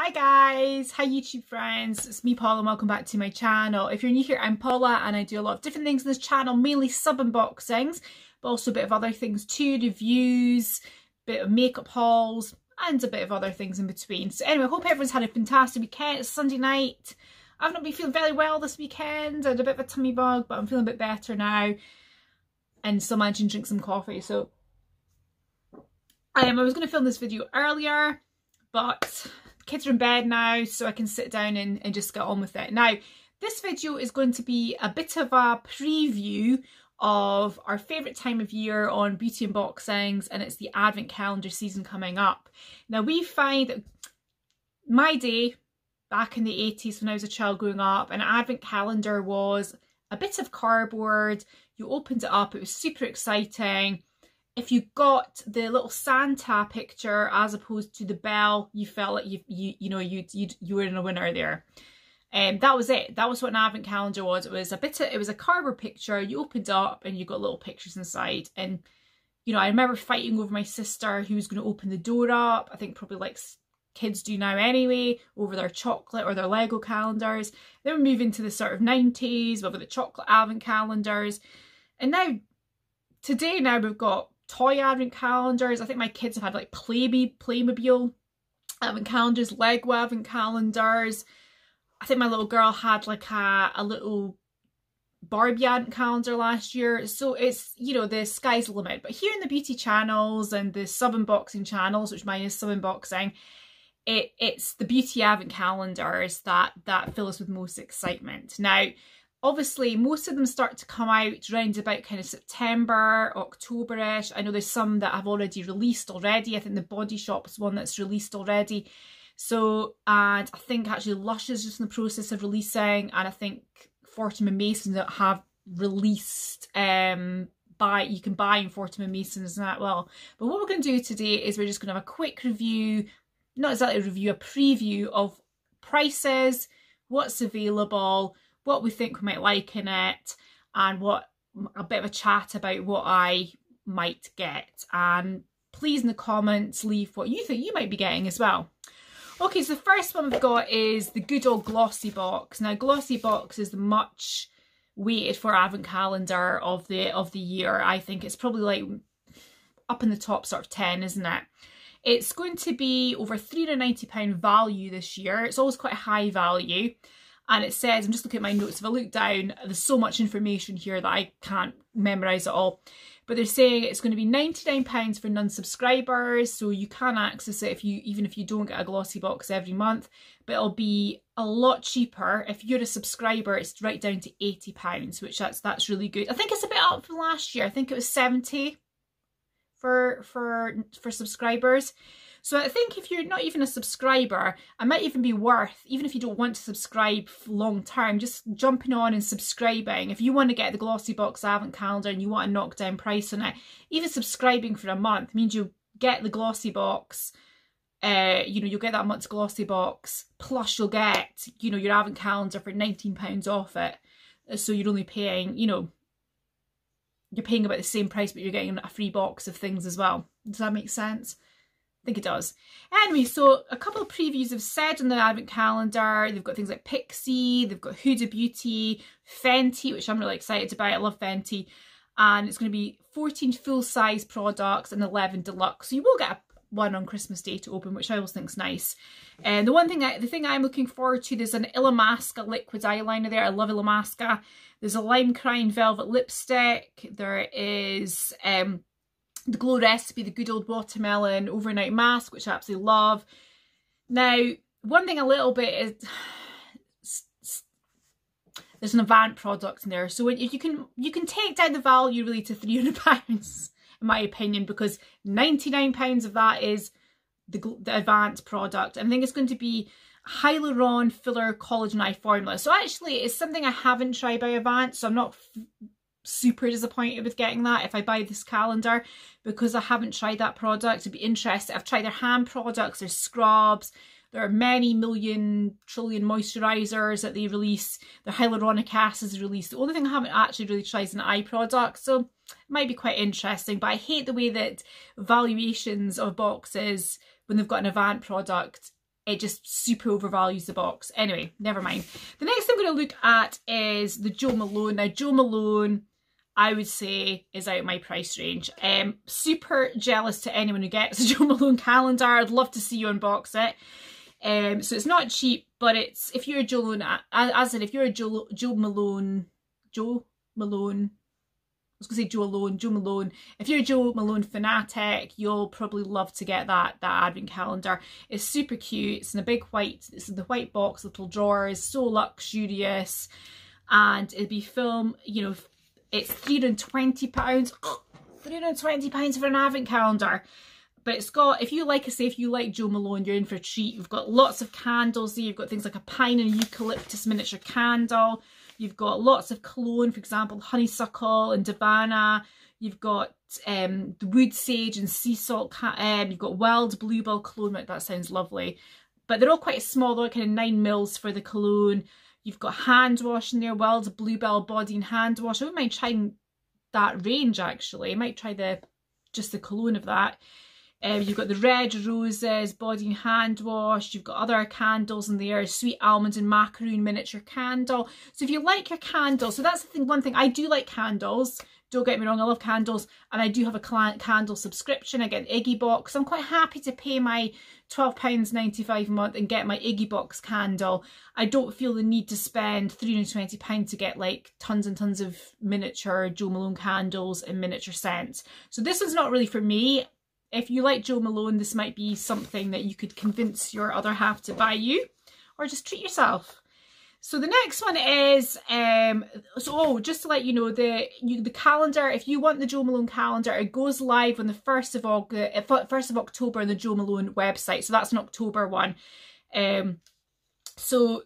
Hi guys, hi YouTube friends, it's me Paula and welcome back to my channel. If you're new here, I'm Paula and I do a lot of different things on this channel, mainly sub unboxings, but also a bit of other things too, reviews, bit of makeup hauls and a bit of other things in between. So anyway, I hope everyone's had a fantastic weekend. It's Sunday night. I've not been feeling very well this weekend. I had a bit of a tummy bug, but I'm feeling a bit better now and still managing to drink some coffee. So I was going to film this video earlier, but kids are in bed now, so I can sit down and just get on with it. Now, this video is going to be a bit of a preview of our favourite time of year on beauty unboxings, and it's the advent calendar season coming up. Now, we find that my day, back in the 80s when I was a child growing up, an advent calendar was a bit of cardboard. You opened it up, it was super exciting. If you got the little Santa picture as opposed to the bell, you felt like you were in a winner there. And that was it. That was what an advent calendar was. It was a cardboard picture. You opened up and you got little pictures inside. And you know, I remember fighting over my sister who was going to open the door up. I think probably like kids do now anyway, over their chocolate or their Lego calendars. Then we move into the sort of 90s with the chocolate advent calendars. And today we've got toy advent calendars. I think my kids have had like Playmobil advent calendars, Lego advent calendars. I think my little girl had like a little Barbie advent calendar last year. So it's, you know, the sky's the limit. But here in the beauty channels and the sub unboxing channels, which mine is sub unboxing, it's the beauty advent calendars that fill us with most excitement. Now, obviously, most of them start to come out around about kind of September, October-ish. I know there's some that have already released already. I think the Body Shop is one that's released already. So, and I think actually Lush is just in the process of releasing, and I think Fortnum and Mason that have released, you can buy in Fortnum and Mason as well. But what we're going to do today is we're just going to have a quick review, not exactly a review, a preview of prices, what's available, what we think we might like in it, and a bit of a chat about what I might get. And please in the comments leave what you think you might be getting as well. Okay, so the first one we've got is the good old Glossy Box. Now, Glossy Box is the much waited for advent calendar of the year. I think it's probably like up in the top sort of 10, isn't it? It's going to be over £390 value this year. It's always quite a high value. And it says, I'm just looking at my notes, if I look down, there's so much information here that I can't memorise it all. But they're saying it's going to be £99 for non-subscribers, so you can access it even if you don't get a Glossy Box every month. But it'll be a lot cheaper. If you're a subscriber, it's right down to £80, which that's really good. I think it's a bit up from last year. I think it was 70 for subscribers. So I think if you're not even a subscriber, it might even be worth, even if you don't want to subscribe long term, just jumping on and subscribing. If you want to get the Glossy Box advent calendar and you want a knockdown price on it, even subscribing for a month means you get the Glossy Box, you'll get that month's Glossy Box, plus you'll get, your advent calendar for £19 off it. So you're only paying, you're paying about the same price, but you're getting a free box of things as well. Does that make sense? I think it does. Anyway, so a couple of previews have said on the advent calendar. They've got things like Pixie, they've got Huda Beauty, Fenty, which I'm really excited about. I love Fenty. And it's going to be 14 full-size products and 11 deluxe. So you will get one on Christmas Day to open, which I always think is nice. And the thing I'm looking forward to, there's an Elemis liquid eyeliner there. I love Elemis. There's a Lime Crime Velvet lipstick. There is the Glow Recipe, the good old watermelon overnight mask, which I absolutely love. Now, one thing a little bit is there's an Avant product in there, so you can take down the value really to £300 in my opinion, because £99 of that is the Avant product. And I think it's going to be Hyaluron Filler Collagen Eye Formula. So actually, it's something I haven't tried by Avant, so I'm not super disappointed with getting that if I buy this calendar, because I haven't tried that product. I'd be interested. I've tried their hand products, their scrubs, there are many trillion moisturisers that they release, their hyaluronic acid is released. The only thing I haven't actually really tried is an eye product, so it might be quite interesting. But I hate the way that valuations of boxes, when they've got an Avant product, it just super overvalues the box. Anyway, never mind. The next thing I'm going to look at is the Jo Malone. Now, Jo Malone, I would say, is out of my price range. Super jealous to anyone who gets a Jo Malone calendar. I'd love to see you unbox it. So it's not cheap, but it's, if you're a Jo Malone, as I said, if you're a Jo Malone, I was going to say Jo Malone. If you're a Jo Malone fanatic, you'll probably love to get that advent calendar. It's super cute. It's in a big white, it's in the white box, little drawers, so luxurious. And it'd be film, you know, it's £320. £320 for an advent calendar. But it's got, if you like, I say, if you like Jo Malone, you're in for a treat. You've got lots of candles here. You've got things like a pine and eucalyptus miniature candle. You've got lots of cologne, for example, honeysuckle and Davana. You've got the wood sage and sea salt. You've got wild bluebell cologne. That sounds lovely. But they're all quite small. They're kind of 9 mils for the cologne. You've got hand wash in there, wild bluebell body and hand wash. I wouldn't mind trying that range, actually. I might try just the cologne of that. You've got the red roses, body and hand wash. You've got other candles in there, sweet almond and macaroon miniature candle. So if you like your candles, so that's the thing, one thing, I do like candles. Don't get me wrong, I love candles. And I do have a candle subscription. I get an Iggy box. I'm quite happy to pay my £12.95 a month and get my Iggy box candle. I don't feel the need to spend £320 to get like tons and tons of miniature Jo Malone candles and miniature scents. So this one's not really for me. If you like Jo Malone, this might be something that you could convince your other half to buy you, or just treat yourself. So the next one is, just to let you know, the calendar, if you want the Jo Malone calendar, it goes live on the 1st of October on the Jo Malone website. So that's an October one. So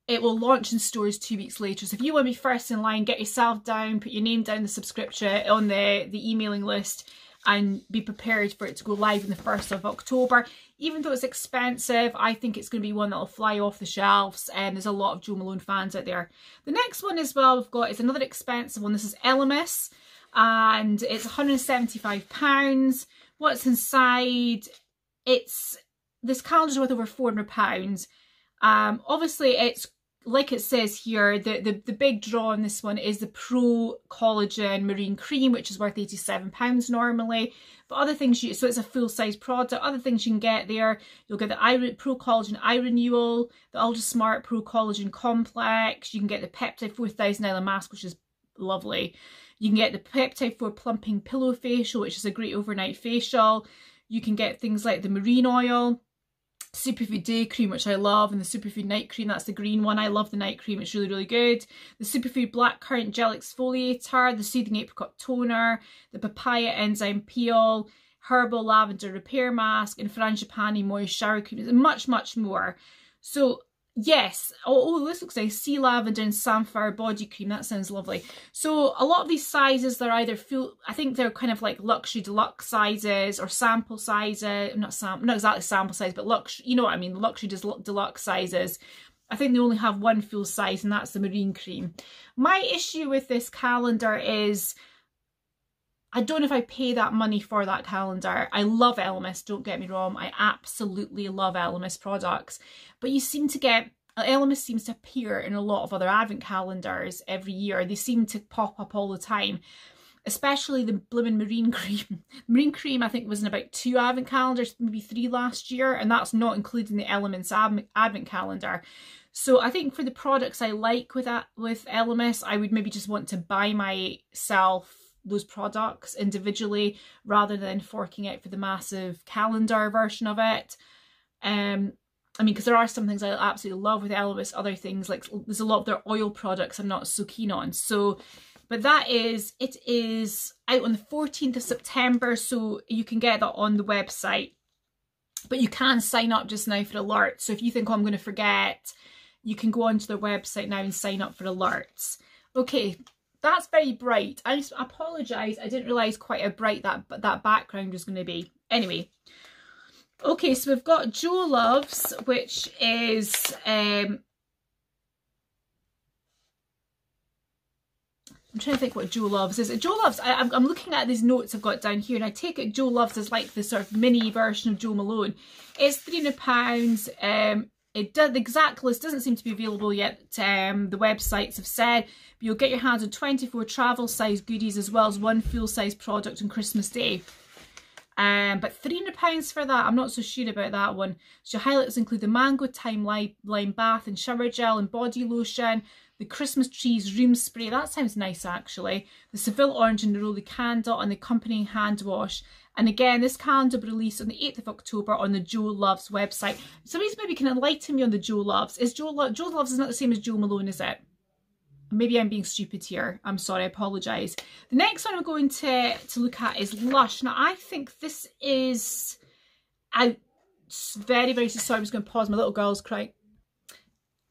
it will launch in stores 2 weeks later. So if you want to be first in line, get yourself down, put your name down the subscription on the emailing list, and be prepared for it to go live on the 1st of October. Even though it's expensive, I think it's going to be one that'll fly off the shelves, and there's a lot of Jo Malone fans out there. The next one as well we've got is another expensive one. This is Elemis, and it's £175. What's inside? This calendar's worth over £400. Obviously, it's like it says here, the big draw on this one is the Pro Collagen Marine Cream, which is worth £87 normally. But other things, so it's a full-size product. Other things you can get there, you'll get the Pro Collagen Eye Renewal, the Ultra Smart Pro Collagen Complex. You can get the Peptide 4000 Island Mask, which is lovely. You can get the Peptide 4 Plumping Pillow Facial, which is a great overnight facial. You can get things like the Marine Oil, Superfood Day Cream, which I love, and the Superfood Night Cream, that's the green one. I love the night cream, it's really, really good. The Superfood Blackcurrant Gel Exfoliator, the Soothing Apricot Toner, the Papaya Enzyme Peel, Herbal Lavender Repair Mask, and Frangipani Moist Shower Cream, and much, much more. So yes, oh, this looks nice. Sea Lavender and Samphire Body Cream, that sounds lovely. So a lot of these sizes, they're either full, I think they're kind of like luxury deluxe sizes or sample sizes, not exactly sample size, but luxury, you know what I mean, luxury deluxe sizes. I think they only have one full size, and that's the Marine Cream. My issue with this calendar is, I don't know if I pay that money for that calendar. I love Elemis, don't get me wrong. I absolutely love Elemis products. But you seem to get, Elemis seems to appear in a lot of other advent calendars every year. They seem to pop up all the time. Especially the blooming Marine Cream. Marine Cream, I think, was in about 2 advent calendars, maybe 3 last year. And that's not including the Elements advent calendar. So I think for the products I like with Elemis, I would maybe just want to buy myself those products individually rather than forking out for the massive calendar version of it. I mean, because there are some things I absolutely love with Elemis, other things like there's a lot of their oil products I'm not so keen on. So, but it is out on the 14th of September, so you can get that on the website. But you can sign up just now for alerts. So if you think, oh, I'm going to forget, you can go onto their website now and sign up for alerts. Okay. That's very bright. I just apologise. I didn't realise quite how bright that background was going to be. Anyway. Okay, so we've got Jo Loves, which is... the I'm trying to think what Joe Loves is. Joe Loves, I'm looking at these notes I've got down here, and I take it Joe Loves is like the sort of mini version of Joe Malone. It's £300. It does, the exact list doesn't seem to be available yet. The websites have said, but you'll get your hands on 24 travel size goodies as well as one full size product on Christmas Day. But £300 for that, I'm not so sure about that one. So highlights include the Mango Time Lime Bath and Shower Gel and Body Lotion, the Christmas Trees Room Spray, that sounds nice actually, the Seville Orange and Neroli Candle, and the accompanying hand wash. And again, this calendar will be released on the 8th of October on the Joe Loves website. Somebody maybe can enlighten me on the Joe Loves. Is Joe Loves is not the same as Joe Malone, is it? Maybe I'm being stupid here. I'm sorry, I apologise. The next one I'm going to look at is Lush. Now, I think this is... I'm very, very sorry. I'm just going to pause. My little girl's crying.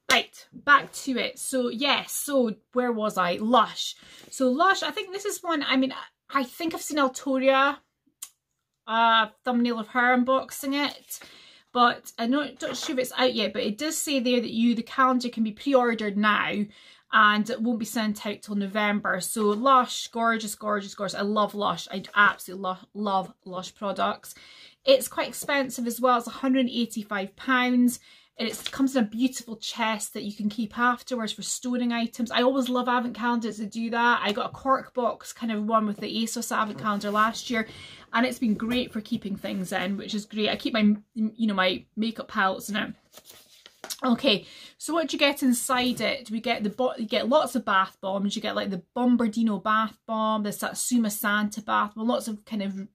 Right, back to it. So, yes. So, where was I? Lush. So, Lush, I think this is one... I mean, I think I've seen Altoria, thumbnail of her unboxing it. But I'm not sure if it's out yet. But it does say there that the calendar can be pre-ordered now. And it won't be sent out till November. So Lush, gorgeous, gorgeous, gorgeous. I love Lush. I absolutely love Lush products. It's quite expensive as well. It's £185. And it comes in a beautiful chest that you can keep afterwards for storing items. I always love advent calendars that do that. I got a cork box kind of one with the ASOS advent calendar last year. And it's been great for keeping things in, which is great. I keep my, my makeup palettes in it. Okay, so what do you get inside it? You get lots of bath bombs. You get like the Bombardino bath bomb, the Satsuma Santa bath bomb, lots of kind of,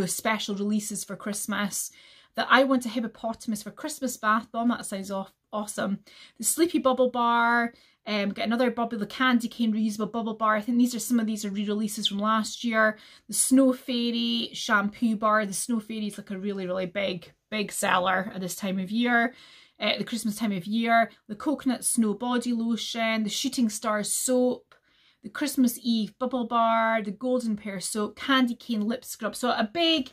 special releases for Christmas. The I Want a Hippopotamus for Christmas bath bomb, that sounds awesome. The Sleepy Bubble Bar, get another bubble, the Candy Cane reusable bubble bar. I think some of these are re-releases from last year. The Snow Fairy shampoo bar. The Snow Fairy is like a really, really big seller at this time of year. The Christmas time of year, the Coconut Snow Body Lotion, the Shooting Star Soap, the Christmas Eve Bubble Bar, the Golden Pear Soap, Candy Cane Lip Scrub. So a big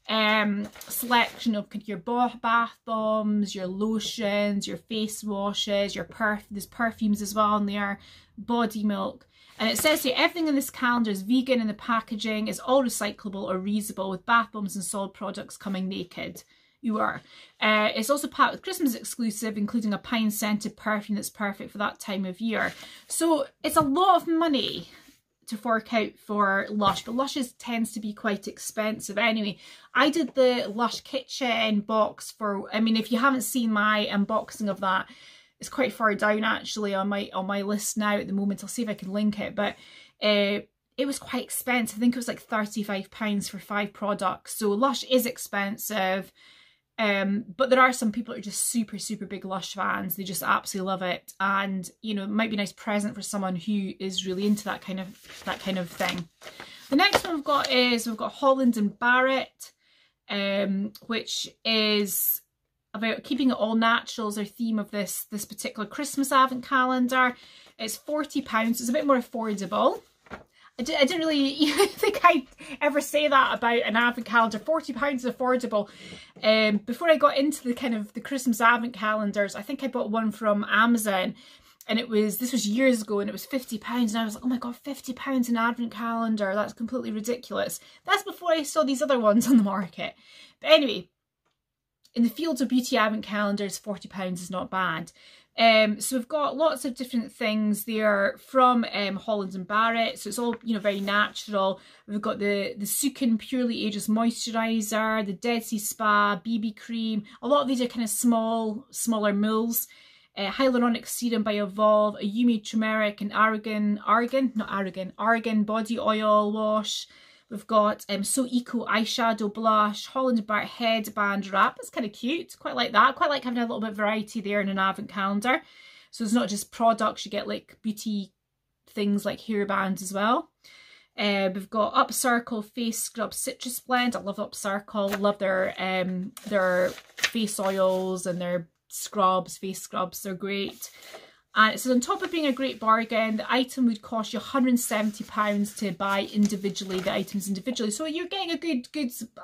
selection of your bath bombs, your lotions, your face washes, there's perfumes as well in there, body milk. And it says here, everything in this calendar is vegan and the packaging is all recyclable or reusable, with bath bombs and solid products coming naked. It's also packed with Christmas exclusive, including a pine scented perfume that's perfect for that time of year. So it's a lot of money to fork out for Lush, but Lush tends to be quite expensive anyway. I did the Lush Kitchen box for, I mean, if you haven't seen my unboxing of that, it's quite far down actually on my list now at the moment. I'll see if I can link it, but it was quite expensive. I think it was like £35 for 5 products. So Lush is expensive. But there are some people that are just super, super big Lush fans. They just absolutely love it. And, it might be a nice present for someone who is really into that kind of thing. The next one we've got Holland and Barrett, which is about keeping it all natural as their theme of this particular Christmas advent calendar. It's £40. It's a bit more affordable. I didn't really think I'd ever say that about an advent calendar. £40 is affordable. Before I got into the Christmas advent calendars, I think I bought one from Amazon, and this was years ago, and it was £50, and I was like, oh my god, £50 an advent calendar, that's completely ridiculous. That's before I saw these other ones on the market. But anyway, in the fields of beauty advent calendars, £40 is not bad. So we've got lots of different things there from Holland and Barrett. So it's all, very natural. We've got the Sukin Purely Ageless Moisturiser, the Dead Sea Spa, BB Cream. A lot of these are kind of smaller mills. Hyaluronic Serum by Evolve, a Yumi Turmeric and Argan Body Oil Wash. We've got So Eco Eyeshadow Blush, Holland and Barrett Headband Wrap. That's kind of cute. Quite like that. Quite like having a little bit of variety there in an advent calendar. So it's not just products. You get like beauty things like hairbands as well. We've got Upcircle Face Scrub Citrus Blend. I love Upcircle. Love their face oils and their face scrubs. They're great. And it says, on top of being a great bargain, the item would cost you £170 to buy individually, the items individually. So you're getting a good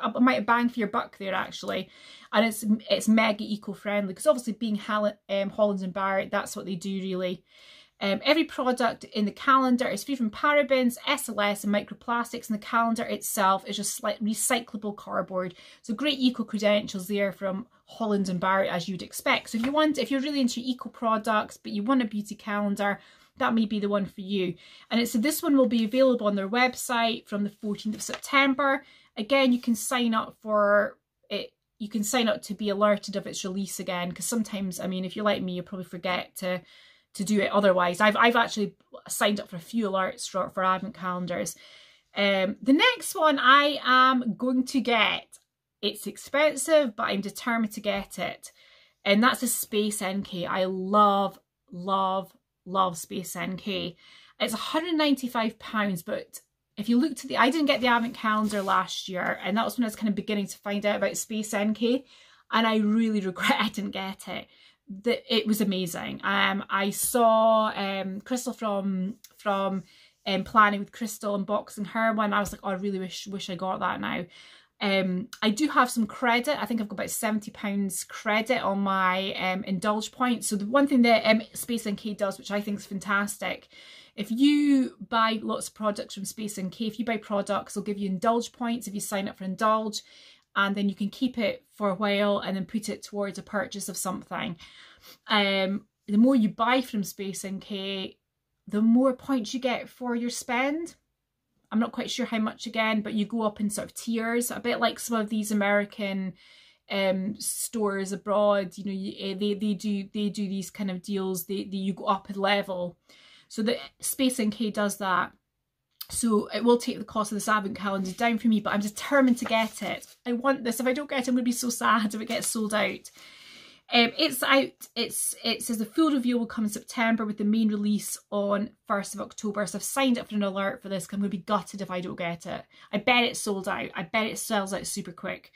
amount of bang for your buck there, actually. And it's mega eco-friendly, because obviously being Holland and Barrett, that's what they do, really. Every product in the calendar is free from parabens, SLS and microplastics, and the calendar itself is just like recyclable cardboard. So great eco credentials there from Holland and Barrett, as you'd expect. So if you're really into eco products but you want a beauty calendar, that may be the one for you. And so this one will be available on their website from the 14th of September. Again, you can sign up for it. You can sign up to be alerted of its release again, because sometimes, I mean, if you're like me, you'll probably forget to do it otherwise. I've actually signed up for a few alerts for advent calendars. The next one I am going to get. It's expensive, but I'm determined to get it. And that's a Space NK. I love, love, love Space NK. It's £195, but if you looked at I didn't get the advent calendar last year, and that was when I was kind of beginning to find out about Space NK, and I really regret I didn't get it. It was amazing. I saw Crystal from Planning with Crystal unboxing her one. I was like, oh, I really wish I got that now. I do have some credit. I think I've got about £70 credit on my indulge points. So the one thing that Space NK does, which I think is fantastic, if you buy lots of products from Space NK, if you buy products, they'll give you indulge points if you sign up for indulge, and then you can keep it for a while and then put it towards a purchase of something. The more you buy from Space NK, the more points you get for your spend. I'm not quite sure how much again, but you go up in sort of tiers, a bit like some of these American stores abroad. You know, they do these kind of deals. You go up a level. So the Space NK does that. So it will take the cost of this advent calendar down for me, but I'm determined to get it. I want this. If I don't get it, I'm going to be so sad if it gets sold out. It's out. It says the full reveal will come in September with the main release on 1st of October. So I've signed up for an alert for this because I'm going to be gutted if I don't get it. I bet it's sold out. I bet it sells out super quick.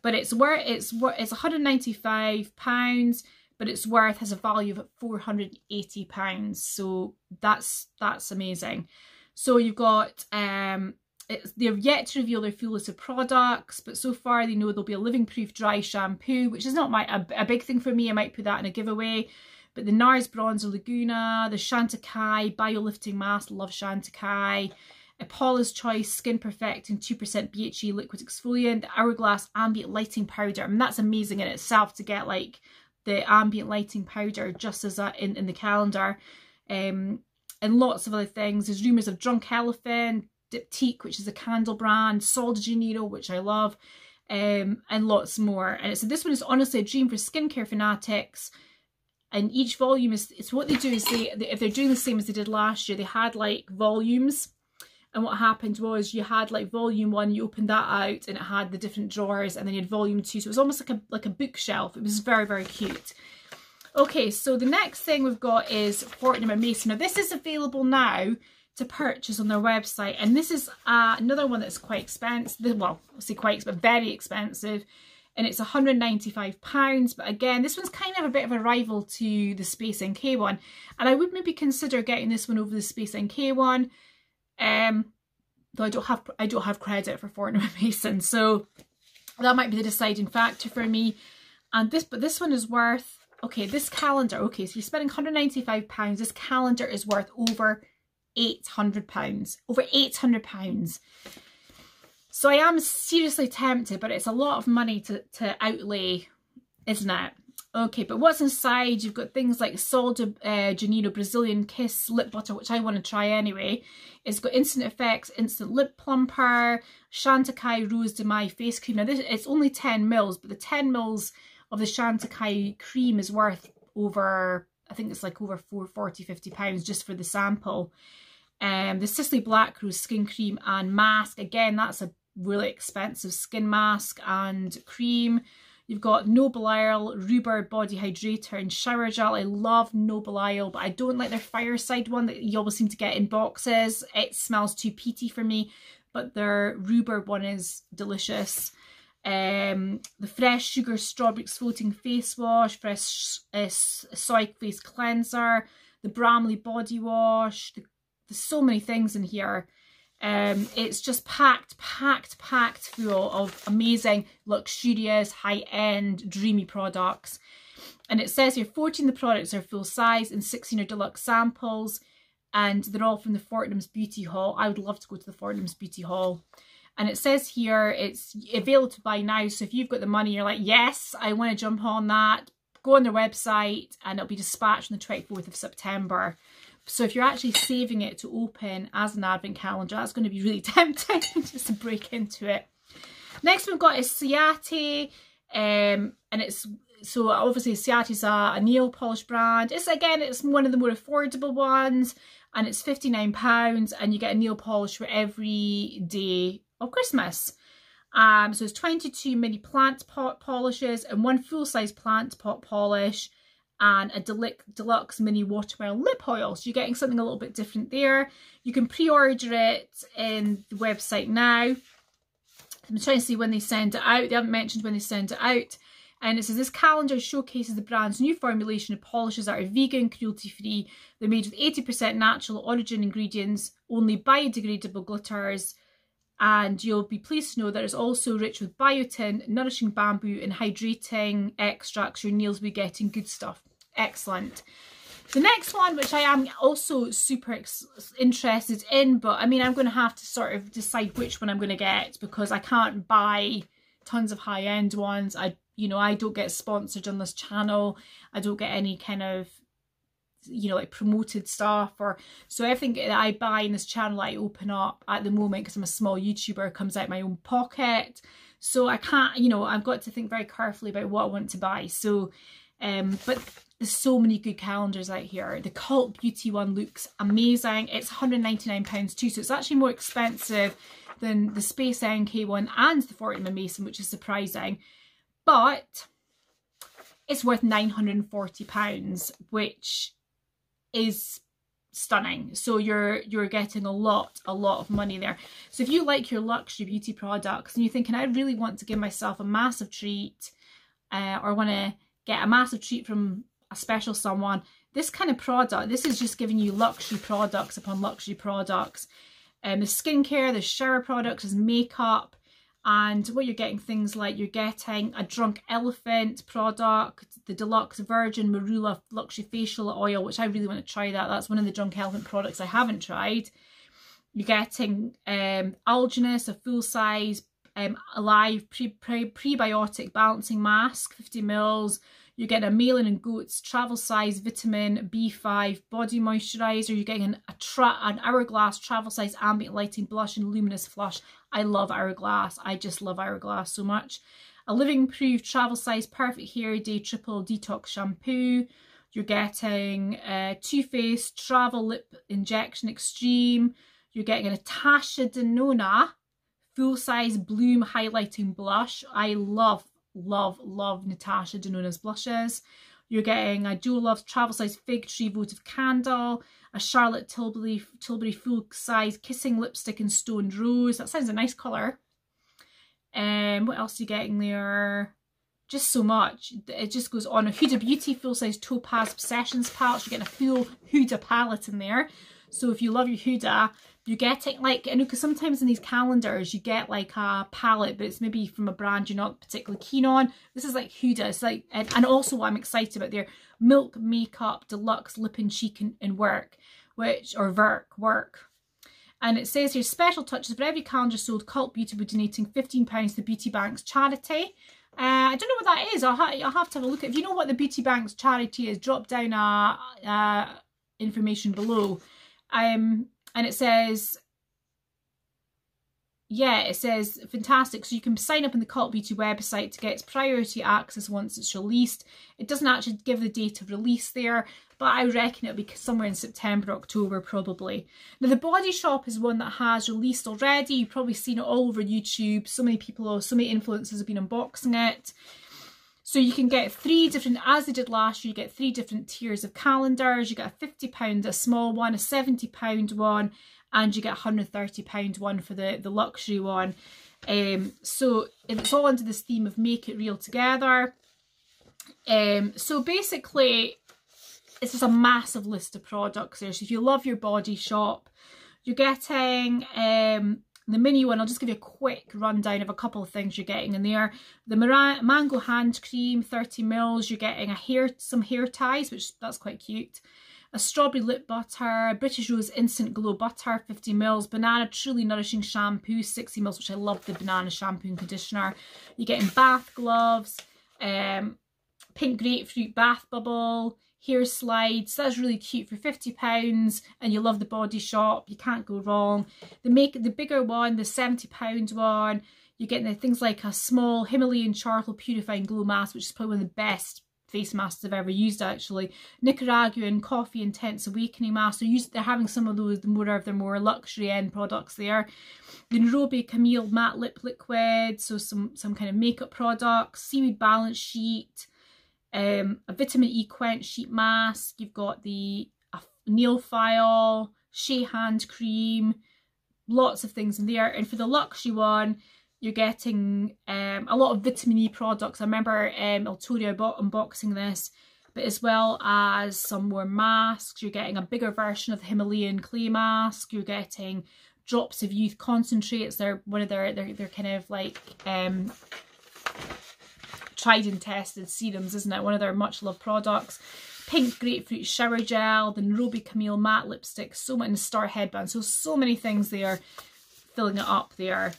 But it's £195, but it's worth, has a value of £480. So that's amazing. So you've got, they've yet to reveal their full list of products, but so far they know there'll be a living proof dry shampoo, which is not a big thing for me. I might put that in a giveaway. But the NARS Bronzer Laguna, the Chantecaille Bio Lifting Mask, love Chantecaille, Paula's Choice Skin Perfecting 2% BHA Liquid Exfoliant, the Hourglass Ambient Lighting Powder. I mean, that's amazing in itself to get like the ambient lighting powder just as that in the calendar. And lots of other things. There's rumours of Drunk Elephant, Diptyque, which is a candle brand, Sol de Janeiro, which I love, and lots more. And so this one is honestly a dream for skincare fanatics. And each volume is, it's what they do is if they're doing the same as they did last year, they had like volumes. And what happened was you had like volume 1, you opened that out and it had the different drawers, and then you had volume 2. So it was almost like a bookshelf. It was very, very cute. Okay, so the next thing we've got is Fortnum and Mason. Now this is available now to purchase on their website, and this is another one that's quite expensive. Well, I'll say quite expensive, very expensive, and it's £195. But again, this one's kind of a bit of a rival to the Space NK one, and I would maybe consider getting this one over the Space NK one. Though I don't have credit for Fortnum and Mason, so that might be the deciding factor for me. And this one is worth. Okay, this calendar, okay, so you're spending £195. This calendar is worth over £800. Over £800. So I am seriously tempted, but it's a lot of money to outlay, isn't it? Okay, but what's inside? You've got things like Sol de Janeiro Brazilian Kiss Lip Butter, which I want to try anyway. It's got Instant Effects Instant Lip Plumper, Chantecaille Rose de Mai Face Cream. Now, it's only 10 mils, but the 10 mils of the Chantecaille cream is worth over, I think it's like over £40–50 just for the sample. The Sisley Black Rose Skin Cream and Mask. Again, that's a really expensive skin mask and cream. You've got Noble Isle Rhubarb Body Hydrator and Shower Gel. I love Noble Isle, but I don't like their Fireside one that you always seem to get in boxes. It smells too peaty for me, but their Rhubarb one is delicious. The Fresh Sugar Strawberry Exfoliating Face Wash, Fresh Soy Face Cleanser, the Bramley Body Wash. There's so many things in here. It's just packed full of amazing, luxurious, high-end, dreamy products. And it says here 14 of the products are full size and 16 are deluxe samples. And they're all from the Fortnum's Beauty Haul. I would love to go to the Fortnum's Beauty Haul. And it says here it's available to buy now. So if you've got the money, you're like, yes, I want to jump on that. Go on their website and it'll be dispatched on the 24th of September. So if you're actually saving it to open as an advent calendar, that's going to be really tempting just to break into it. Next we've got is Ciate. And it's, so obviously Ciate is a nail polish brand. It's one of the more affordable ones. And it's £59 and you get a nail polish for every day of Christmas. So it's 22 mini plant pot polishes and 1 full-size plant pot polish and a deluxe mini watermelon lip oil. So you're getting something a little bit different there. You can pre-order it in the website now. I'm trying to see when they send it out. They haven't mentioned when they send it out. And it says this calendar showcases the brand's new formulation of polishes that are vegan, cruelty-free. They're made with 80% natural origin ingredients, only biodegradable glitters. And you'll be pleased to know that it's also rich with biotin, nourishing bamboo and hydrating extracts. Your nails will be getting good stuff. Excellent. The next one, which I am also super interested in, but I mean, I'm going to have to sort of decide which one I'm going to get because I can't buy tons of high-end ones. You know, I don't get sponsored on this channel. I don't get any kind of, you know, like promoted stuff, or so everything that I buy in this channel I open up at the moment because I'm a small YouTuber, comes out my own pocket. So I can't, you know, I've got to think very carefully about what I want to buy. So but there's so many good calendars out here. The Cult Beauty one looks amazing. It's £199 too, so it's actually more expensive than the Space NK one and the Fortnum & Mason, which is surprising. But it's worth £940, which is stunning. So you're getting a lot of money there. So if you like your luxury beauty products and you're thinking, I really want to give myself a massive treat, or want to get a massive treat from a special someone, this kind of product, this is just giving you luxury products upon luxury products. There's skincare, there's shower products, there's makeup. And what you're getting, things like you're getting a Drunk Elephant product, the Deluxe Virgin Marula Luxury Facial Oil, which I really want to try that. That's one of the Drunk Elephant products I haven't tried. You're getting Alginus, a full-size Alive prebiotic balancing mask, 50 ml. You're getting a Malone and Goats travel size vitamin B5 body moisturizer. You're getting an Hourglass travel size ambient lighting blush and luminous flush. I love Hourglass. I just love Hourglass so much. A Living Proof travel size perfect hair day triple detox shampoo. You're getting Too Faced travel lip injection extreme. You're getting a Natasha Denona full size bloom highlighting blush. I love Natasha Denona's blushes. You're getting a Joe Loves travel size fig tree votive candle, a Charlotte Tilbury full size kissing lipstick in stoned rose. That sounds a nice colour. What else are you getting there? Just so much. It just goes on. A Huda Beauty full size Topaz Obsessions palette. You're getting a full Huda palette in there. So if you love your Huda, you're getting, like, I know because sometimes in these calendars you get like a palette, but it's maybe from a brand you're not particularly keen on. This is like Huda. It's like, and also what I'm excited about there, Milk Makeup Deluxe Lip and Cheek and Work, work. And it says here, special touches for every calendar sold. Cult Beauty will be donating £15 to the Beauty Bank's charity. I don't know what that is. I'll have to have a look at. If you know what the Beauty Bank's charity is, drop down information below. And it says, yeah, it says fantastic. So you can sign up on the Cult Beauty website to get priority access once it's released. It doesn't actually give the date of release there, but I reckon it'll be somewhere in September, October probably. Now the Body Shop is one that has released already. You've probably seen it all over YouTube. So many people, so many influencers have been unboxing it. So you can get 3 different, as they did last year, you get 3 different tiers of calendars. You get a £50, a small one, a £70 one, and you get a £130 one for the luxury one. So it's all under this theme of make it real together. So basically, it's just a massive list of products there. So if you love your Body Shop, you're getting The mini one, I'll just give you a quick rundown of a couple of things you're getting in there. The mango hand cream, 30 mils. You're getting some hair ties, which that's quite cute. A strawberry lip butter, British Rose Instant Glow Butter, 50 mils. Banana Truly Nourishing Shampoo, 60 mils, which I love the banana shampoo and conditioner. You're getting bath gloves, pink grapefruit bath bubble, hair slides. That's really cute for £50, and you love the Body Shop. You can't go wrong. The bigger one, the £70 one, you're getting the things like a small Himalayan charcoal purifying glow mask, which is probably one of the best face masks I've ever used actually. Nicaraguan coffee intense awakening mask. They're having some of those, their more luxury end products there. The Nairobi Camille matte lip liquid, so some kind of makeup products. Seaweed balance sheet. A vitamin E quench sheet mask. You've got the nail file, shea hand cream, lots of things in there. And for the luxury one, you're getting a lot of vitamin E products. I remember I told you about unboxing this, but as well as some more masks. You're getting a bigger version of the Himalayan clay mask. You're getting Drops of Youth concentrates. They're one of their kind of like tried and tested serums, isn't it? One of their much loved products. Pink grapefruit shower gel, the Nairobi Camille matte lipstick, so many, star headband, so many things there, filling it up there.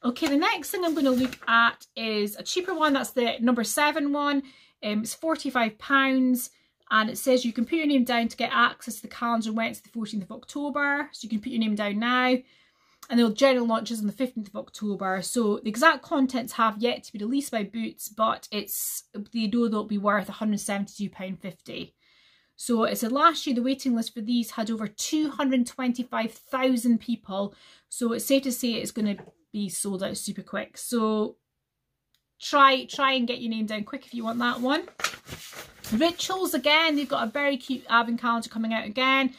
Okay, the next thing I'm going to look at is a cheaper one. That's the number 7 one. It's £45, and it says you can put your name down to get access to the calendar when it's the 14th of October. So you can put your name down now. And the general launches on the 15th of October. So the exact contents have yet to be released by Boots, but they know they'll be worth £172.50. So it said last year the waiting list for these had over 225,000 people. So it's safe to say it's going to be sold out super quick. So try and get your name down quick if you want that one. Rituals, again, they've got a very cute advent calendar coming out again.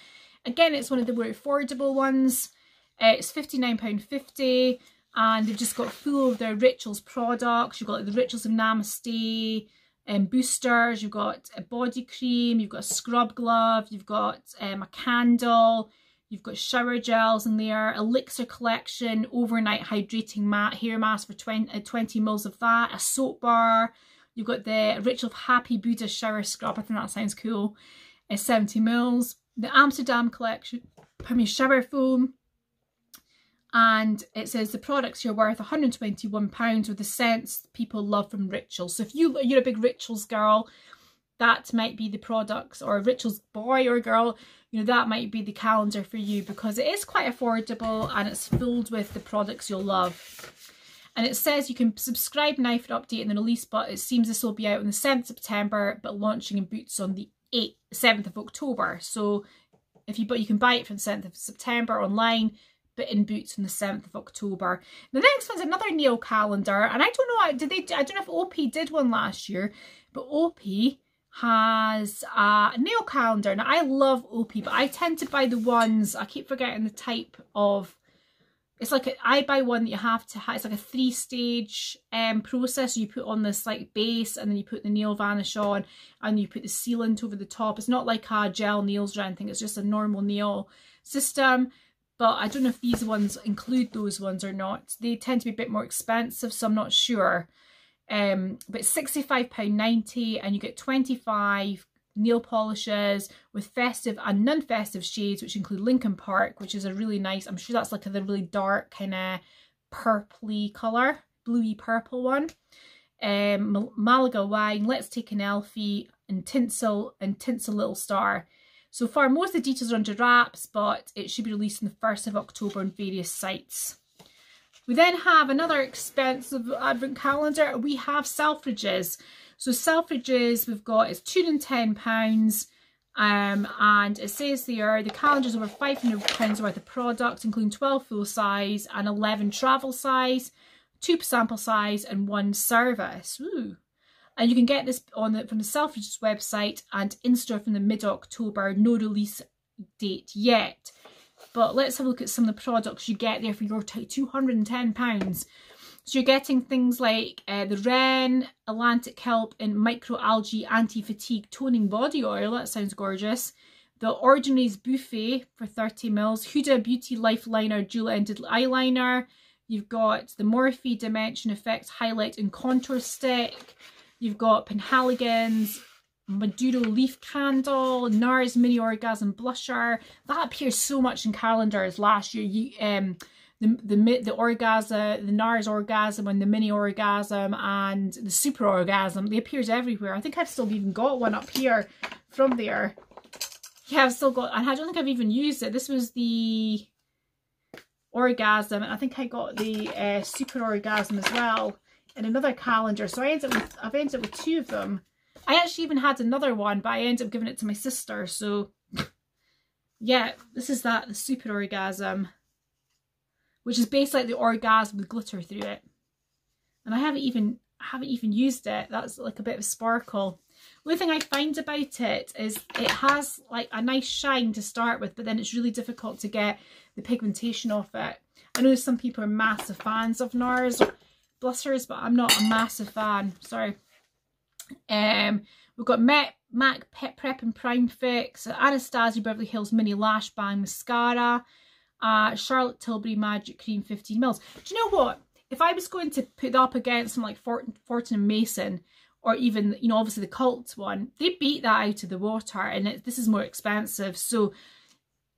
Again, it's one of the more affordable ones. It's £59.50, and they've just got full of their Rituals products. You've got like the Rituals of Namaste boosters, you've got a body cream, you've got a scrub glove, you've got a candle, you've got shower gels in there, Elixir collection, overnight hydrating hair mask for 20 mils of that, a soap bar, you've got the Ritual of Happy Buddha shower scrub, I think that sounds cool, 70 mils, the Amsterdam collection, shower foam. And it says the products you're worth £121 with the scents people love from Rituals. So if you're a big Rituals girl, that might be the products, or a Rituals boy or girl, you know, that might be the calendar for you, because it is quite affordable and it's filled with the products you'll love. And it says you can subscribe now for update and the release, but it seems this will be out on the 7th of September, but launching in Boots on the 7th of October. So you can buy it from the 7th of September online, but in Boots on the 7th of October. The next one's another nail calendar, and I don't know, I don't know if OP did one last year, but OP has a nail calendar. Now I love OP, but I tend to buy the ones, I keep forgetting the type of, it's like I buy one that you have to have, it's like a 3-stage process. So you put on this like base, and then you put the nail varnish on, and you put the sealant over the top. It's not like a gel nails or anything, it's just a normal nail system. But I don't know if these ones include those ones or not. They tend to be a bit more expensive, so I'm not sure. But it's £65.90, and you get 25 nail polishes with festive and non-festive shades, which include Lincoln Park, which is a really nice, I'm sure that's like a really dark kind of purpley colour, bluey purple one. Malaga Wine, Let's Take an Elfie, and Tinsel Little Star. So far, most of the details are under wraps, but it should be released on the 1st of October on various sites. We then have another expensive advent calendar. We have Selfridges. So Selfridges, we've got, it's £210, and it says there, the calendar's over £500 worth of product, including 12 full size and 11 travel size, 2 sample size, and 1 service. Ooh. And you can get this from the Selfridges website and in-store from the mid-October, no release date yet. But let's have a look at some of the products you get there for your £210. So you're getting things like the Wren Atlantic Kelp and Microalgae Anti-Fatigue Toning Body Oil, that sounds gorgeous. The Ordinary's Buffet for 30ml. Huda Beauty Lifeliner Dual Ended Eyeliner. You've got the Morphe Dimension Effect Highlight and Contour Stick. You've got Penhaligon's Maduro Leaf Candle, NARS Mini Orgasm Blusher. That appears so much in calendars last year. The orgasm, the NARS Orgasm and the Mini Orgasm and the Super Orgasm. They appears everywhere. I think I've still even got one up here from there. Yeah, I've still got, and I don't think I've even used it. This was the Orgasm, and I think I got the Super Orgasm as well in another calendar. So I've ended up with two of them. I actually even had another one, but I ended up giving it to my sister. So yeah, this is that, the Super Orgasm, which is basically like the orgasm with glitter through it. And I haven't even used it. That's like a bit of sparkle. The only thing I find about it is it has like a nice shine to start with, but then it's really difficult to get the pigmentation off it. I know some people are massive fans of NARS blushers, but I'm not a massive fan. Sorry. We've got MAC Prep and Prime Fix, Anastasia Beverly Hills Mini Lash Bang Mascara, Charlotte Tilbury Magic Cream 15ml. Do you know what? If I was going to put that up against some like Fortnum Mason, or even, you know, obviously the Cult one, they beat that out of the water, and this is more expensive. So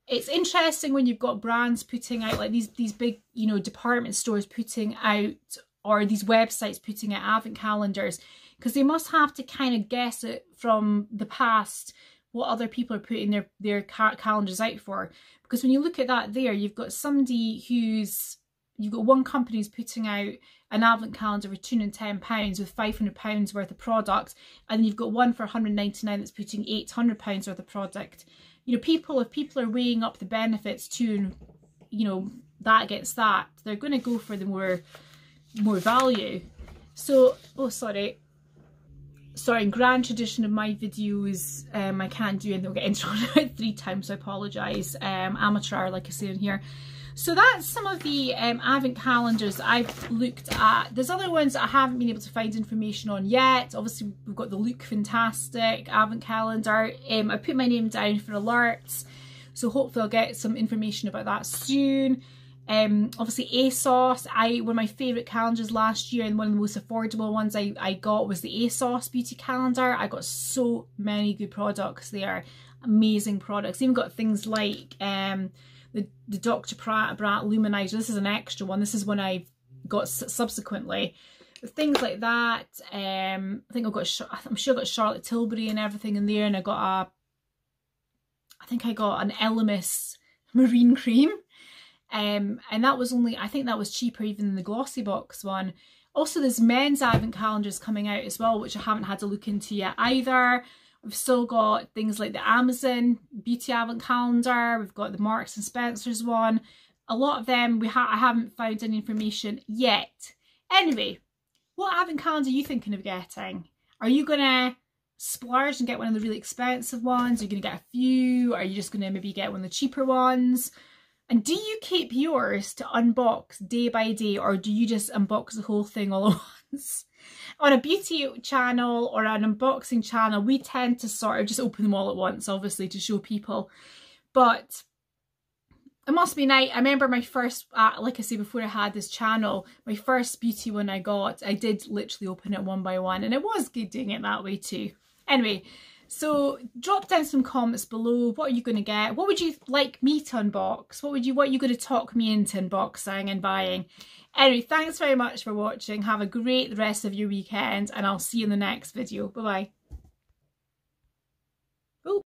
it's interesting when you've got brands putting out like these big, you know, department stores putting out, or these websites putting out advent calendars, because they must have to kind of guess it from the past what other people are putting their calendars out for. Because when you look at that there, you've got somebody you've got one company who's putting out an advent calendar for £210 with £500 worth of product, and then you've got one for £199 that's putting £800 worth of product. You know, if people are weighing up the benefits to, you know, that against that, they're going to go for the more value. So, oh sorry, in grand tradition of my videos, I can't do anything. I'll get interrupted 3 times, so I apologise. Amateur, like I say in here. So that's some of the advent calendars I've looked at. There's other ones that I haven't been able to find information on yet. Obviously, we've got the Look Fantastic advent calendar. I put my name down for alerts, so hopefully I'll get some information about that soon. Obviously ASOS, one of my favourite calendars last year, and one of the most affordable ones I got was the ASOS beauty calendar. I got so many good products there, amazing products. Even got things like the Dr. Brandt Luminizer. This is an extra one. This is one I got subsequently. Things like that. I think I'm sure I got Charlotte Tilbury and everything in there, and I think I got an Elemis marine cream. And that was only, I think that was cheaper even than the Glossy Box one. Also, there's men's advent calendars coming out as well, which I haven't had to look into yet either. We've still got things like the Amazon Beauty Advent Calendar. We've got the Marks and Spencer's one. A lot of them I haven't found any information yet. Anyway, what advent calendar are you thinking of getting? Are you going to splurge and get one of the really expensive ones? Are you going to get a few? Are you just going to maybe get one of the cheaper ones? And do you keep yours to unbox day by day, or do you just unbox the whole thing all at once? On a beauty channel or an unboxing channel, we tend to sort of just open them all at once, obviously, to show people. But it must be nice. I remember my first, like I say, before I had this channel, my first beauty one I got, I did literally open it one by one, and it was good doing it that way too. Anyway, so drop down some comments below. What are you going to get? What would you like me to unbox? What are you going to talk me into unboxing and buying? Anyway, thanks very much for watching. Have a great rest of your weekend, and I'll see you in the next video. Bye bye.